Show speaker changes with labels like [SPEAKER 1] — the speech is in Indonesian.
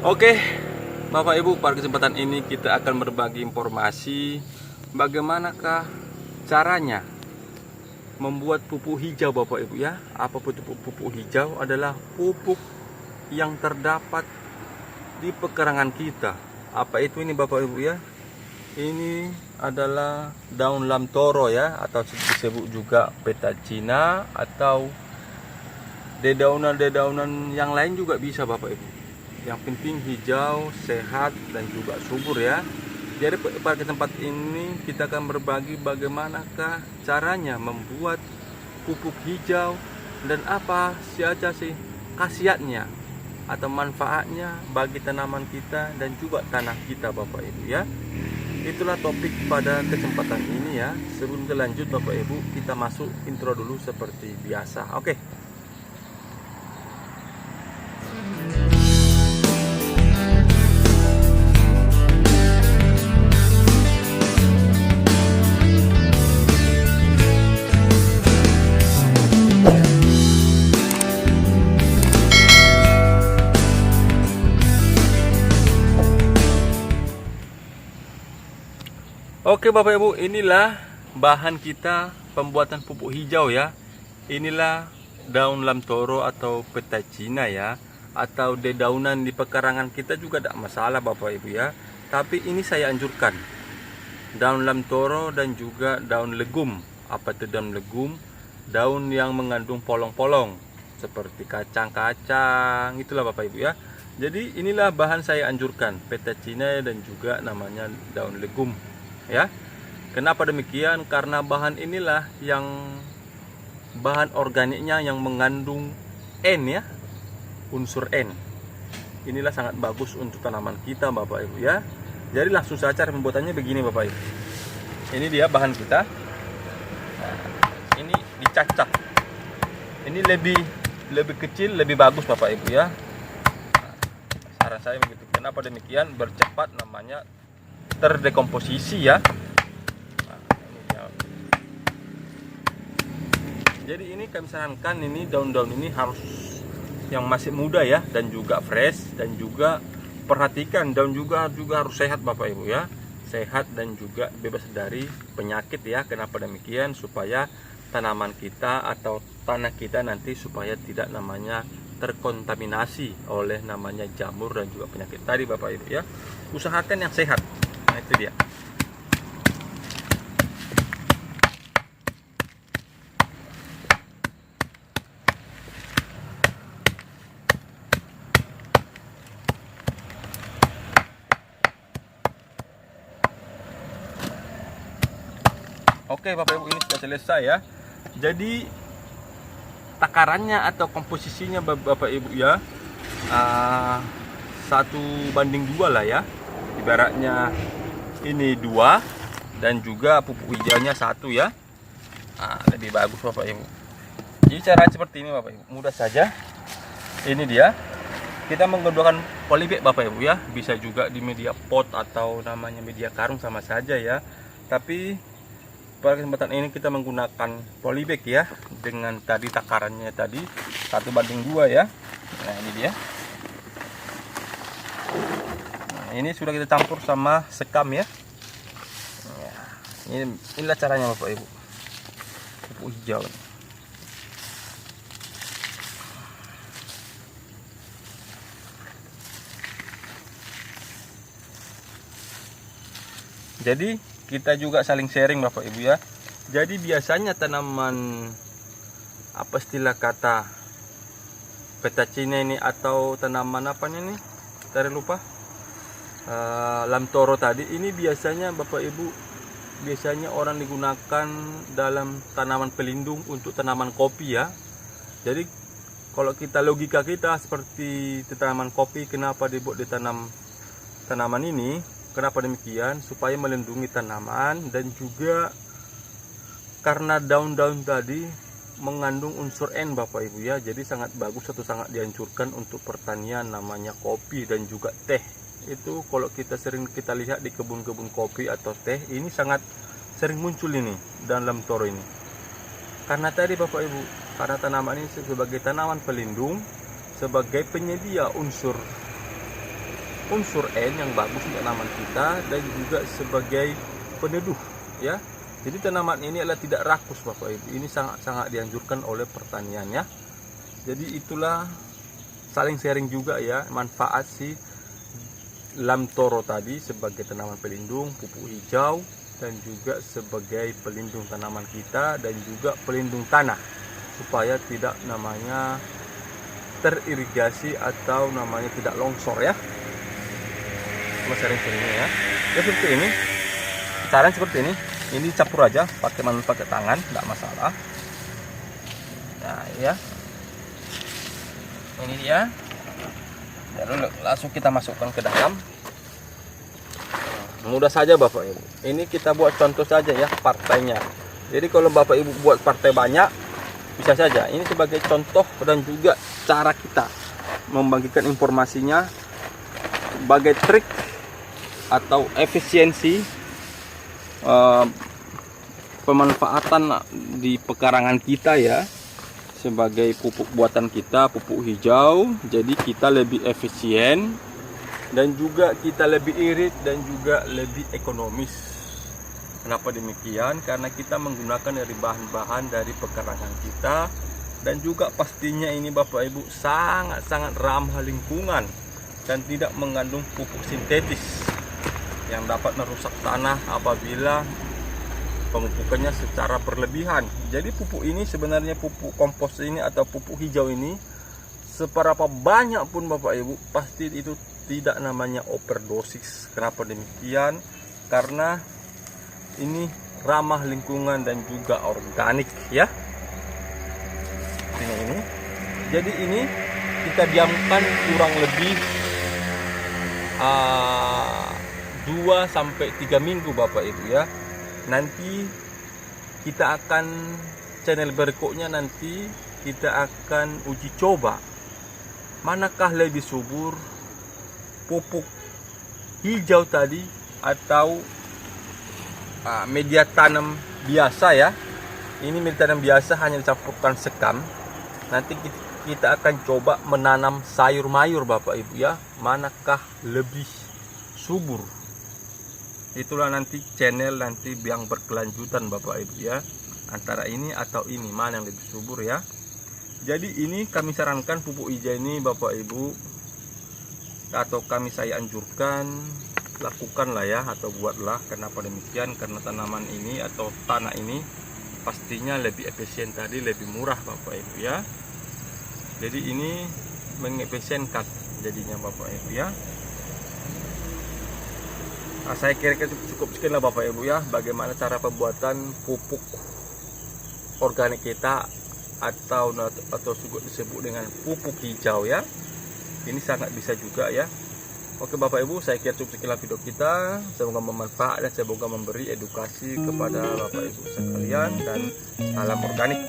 [SPEAKER 1] Oke, Bapak Ibu, pada kesempatan ini kita akan berbagi informasi bagaimanakah caranya membuat pupuk hijau, Bapak Ibu ya. Apa itu pupuk hijau? Adalah pupuk yang terdapat di pekarangan kita. Apa itu ini, Bapak Ibu ya? Ini adalah daun lamtoro ya, atau disebut juga petacina, atau dedaunan-dedaunan yang lain juga bisa, Bapak Ibu. Yang penting hijau, sehat, dan juga subur ya. Jadi pada kesempatan ini kita akan berbagi bagaimanakah caranya membuat pupuk hijau dan apa saja sih khasiatnya atau manfaatnya bagi tanaman kita dan juga tanah kita, Bapak Ibu ya. Itulah topik pada kesempatan ini ya. Sebelum lanjut Bapak Ibu, kita masuk intro dulu seperti biasa. Oke. Oke Bapak Ibu, inilah bahan kita pembuatan pupuk hijau ya. Inilah daun lamtoro atau petacina ya, atau dedaunan di pekarangan kita juga tidak masalah Bapak Ibu ya. Tapi ini saya anjurkan daun lamtoro dan juga daun legum. Apa itu daun legum? Daun yang mengandung polong-polong seperti kacang-kacang, itulah Bapak Ibu ya. Jadi inilah bahan saya anjurkan, petacina dan juga namanya daun legum ya. Kenapa demikian? Karena bahan inilah yang bahan organiknya yang mengandung N ya, unsur N. Inilah sangat bagus untuk tanaman kita Bapak Ibu ya. Jadi langsung saja cara pembuatannya begini Bapak Ibu. Ini dia bahan kita. Nah, ini dicacah. Ini lebih kecil lebih bagus Bapak Ibu ya. Nah, saran saya begitu. Kenapa demikian? Bercepat namanya terdekomposisi ya. Nah, ini dia. Jadi ini kami sarankan ini daun-daun ini harus yang masih muda ya, dan juga fresh, dan juga perhatikan daun juga harus sehat Bapak Ibu ya. Sehat dan juga bebas dari penyakit ya. Kenapa demikian? Supaya tanaman kita atau tanah kita nanti supaya tidak namanya terkontaminasi oleh namanya jamur dan juga penyakit tadi Bapak Ibu ya. Usahakan yang sehat. Nah itu dia. Oke Bapak Ibu, ini sudah selesai ya. Jadi takarannya atau komposisinya Bapak Ibu ya, 1:2 lah ya. Ibaratnya ini 2 dan juga pupuk hijaunya 1 ya. Lebih bagus Bapak Ibu. Jadi cara seperti ini Bapak Ibu, mudah saja. Ini dia. Kita menggunakan polybag Bapak Ibu ya. Bisa juga di media pot atau namanya media karung sama saja ya. Tapi pada kesempatan ini kita menggunakan polybag ya, dengan tadi takarannya tadi 1:2 ya. Nah ini dia. Ini sudah kita campur sama sekam ya. Inilah caranya Bapak Ibu, pupuk hijau. Jadi kita juga saling sharing Bapak Ibu ya. Jadi biasanya tanaman apa istilah kata petacina ini atau tanaman apanya nih? Tadi lupa. Lamtoro tadi ini biasanya Bapak Ibu, biasanya orang digunakan dalam tanaman pelindung untuk tanaman kopi ya. Jadi kalau kita logika kita seperti tanaman kopi, kenapa dibuat ditanam tanaman ini? Kenapa demikian? Supaya melindungi tanaman dan juga karena daun-daun tadi mengandung unsur N Bapak Ibu ya. Jadi sangat bagus atau sangat dianjurkan untuk pertanian namanya kopi dan juga teh. Itu kalau kita sering kita lihat di kebun-kebun kopi atau teh, ini sangat sering muncul ini dalam lamtoro ini. Karena tadi Bapak Ibu, karena tanaman ini sebagai tanaman pelindung, sebagai penyedia unsur unsur N yang bagus untuk tanaman kita dan juga sebagai peneduh ya. Jadi tanaman ini adalah tidak rakus Bapak Ibu. Ini sangat dianjurkan oleh pertanian ya. Jadi itulah saling sharing juga ya manfaat si lamtoro tadi sebagai tanaman pelindung pupuk hijau dan juga sebagai pelindung tanaman kita dan juga pelindung tanah supaya tidak namanya teririgasi atau namanya tidak longsor ya. Cuma sharing-sharingnya ya. Ya seperti ini. Saran seperti ini. Ini campur aja pakai pakai tangan, tidak masalah. Nah ya. Ini dia. Lalu langsung kita masukkan ke dalam. Mudah saja Bapak Ibu. Ini kita buat contoh saja ya partainya. Jadi kalau Bapak Ibu buat partai banyak bisa saja. Ini sebagai contoh dan juga cara kita membagikan informasinya sebagai trik atau efisiensi pemanfaatan di pekarangan kita ya sebagai pupuk buatan kita, pupuk hijau. Jadi kita lebih efisien dan juga kita lebih irit dan juga lebih ekonomis. Kenapa demikian? Karena kita menggunakan dari bahan-bahan dari pekarangan kita dan juga pastinya ini Bapak Ibu sangat-sangat ramah lingkungan dan tidak mengandung pupuk sintetis yang dapat merusak tanah apabila pemupukannya secara berlebihan. Jadi pupuk ini sebenarnya pupuk kompos ini atau pupuk hijau ini seberapa banyak pun Bapak Ibu pasti itu tidak namanya overdosis. Kenapa demikian? Karena ini ramah lingkungan dan juga organik ya. Ini. Jadi ini kita diamkan kurang lebih 2-3 minggu Bapak Ibu ya. Nanti kita akan channel berikutnya nanti kita akan uji coba manakah lebih subur pupuk hijau tadi atau media tanam biasa ya. Ini media tanam biasa hanya dicampurkan sekam. Nanti kita akan coba menanam sayur mayur Bapak Ibu ya. Manakah lebih subur? Itulah nanti channel nanti yang berkelanjutan Bapak Ibu ya. Antara ini atau ini mana yang lebih subur ya. Jadi ini kami sarankan pupuk hijau ini Bapak Ibu atau saya anjurkan lakukanlah ya atau buatlah. Kenapa demikian? Karena tanaman ini atau tanah ini pastinya lebih efisien tadi, lebih murah Bapak Ibu ya. Jadi ini mengefisienkan jadinya Bapak Ibu ya. Nah, saya kira cukup sekian lah Bapak Ibu ya bagaimana cara pembuatan pupuk organik kita atau disebut dengan pupuk hijau ya. Ini sangat bisa juga ya. Oke Bapak Ibu, saya kira cukup sekian video kita. Semoga bermanfaat dan semoga memberi edukasi kepada Bapak Ibu sekalian dan salam organik.